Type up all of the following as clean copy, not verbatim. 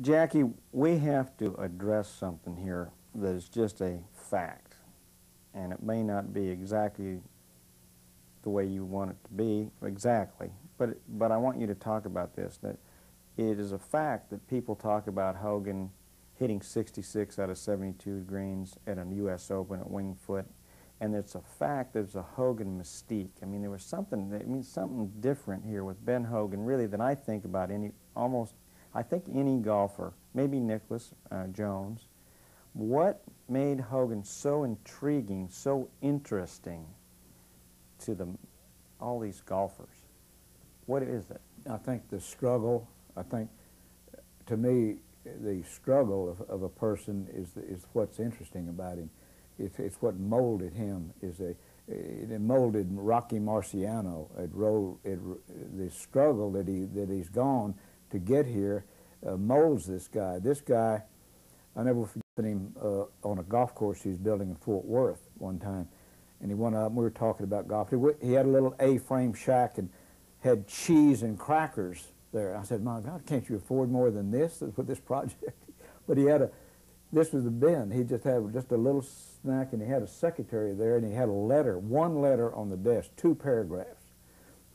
Jackie, we have to address something here that is just a fact, and it may not be exactly the way you want it to be, exactly, but I want you to talk about this, that it is a fact that people talk about Hogan hitting 66 out of 72 greens at a U.S. Open at Winged Foot, and it's a fact there's a Hogan mystique. I mean, there was something different here with Ben Hogan, really, than I think about I think any golfer, maybe Nicklaus Jones. What made Hogan so intriguing, so interesting to all these golfers? What is it? I think the struggle, I think, to me, the struggle of a person is what's interesting about him. It's what molded him. It molded Rocky Marciano. The struggle that he's gone to get here molds this guy. This guy, I never forget him on a golf course he was building in Fort Worth one time, and he went up and we were talking about golf. He had a little A-frame shack and had cheese and crackers there. I said, "My God, can't you afford more than this with this project?" But this was the Ben. He just had just a little snack, and he had a secretary there, and he had one letter on the desk, 2 paragraphs.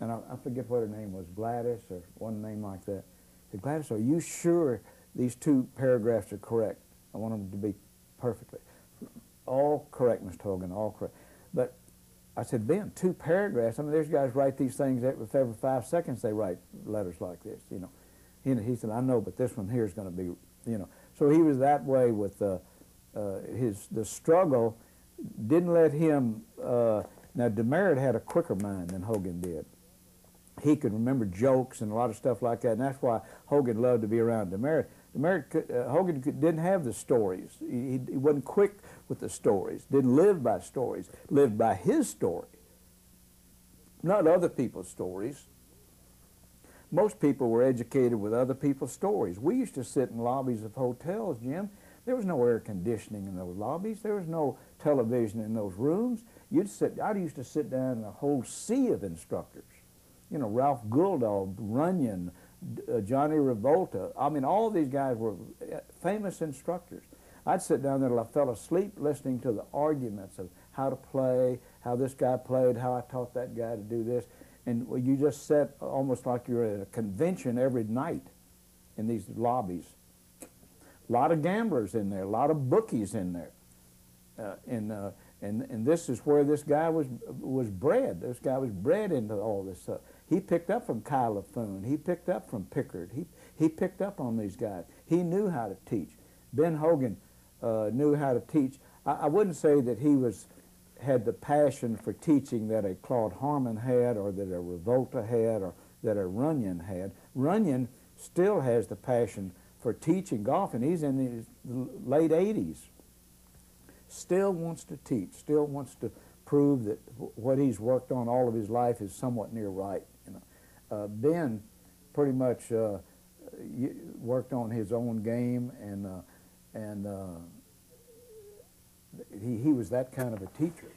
And I forget what her name was, Gladys or one name like that. I said, "Gladys, are you sure these 2 paragraphs are correct? I want them to be perfectly." "All correct, Mr. Hogan, all correct." But I said, "Ben, 2 paragraphs? I mean, there's guys write these things every 5 seconds they write letters like this, you know." He said, "I know, but this one here is going to be, you know." So he was that way with the struggle. Didn't let him. Now Demerit had a quicker mind than Hogan did. He could remember jokes and a lot of stuff like that, and that's why Hogan loved to be around Demerit. Hogan didn't have the stories. He wasn't quick with the stories. Didn't live by stories. Lived by his story, not other people's stories. Most people were educated with other people's stories. We used to sit in lobbies of hotels, Jim. There was no air conditioning in those lobbies. There was no television in those rooms. I used to sit down in a whole sea of instructors. You know, Ralph Guldahl, Runyon, Johnny Revolta. I mean, all these guys were famous instructors. I'd sit down there till I fell asleep listening to the arguments of how to play, how this guy played, how I taught that guy to do this. And you just sat almost like you're at a convention every night in these lobbies. A lot of gamblers in there, a lot of bookies in there. And this is where this guy was bred. This guy was bred into all this stuff. He picked up from Kyle Laffoon. He picked up from Pickard. He picked up on these guys. He knew how to teach. Ben Hogan knew how to teach. I wouldn't say that he had the passion for teaching that a Claude Harmon had, or that a Revolta had, or that a Runyon had. Runyon still has the passion for teaching golf, and he's in his late 80s. Still wants to teach, still wants to prove that what he's worked on all of his life is somewhat near right. You know, Ben pretty much worked on his own game, and he was that kind of a teacher.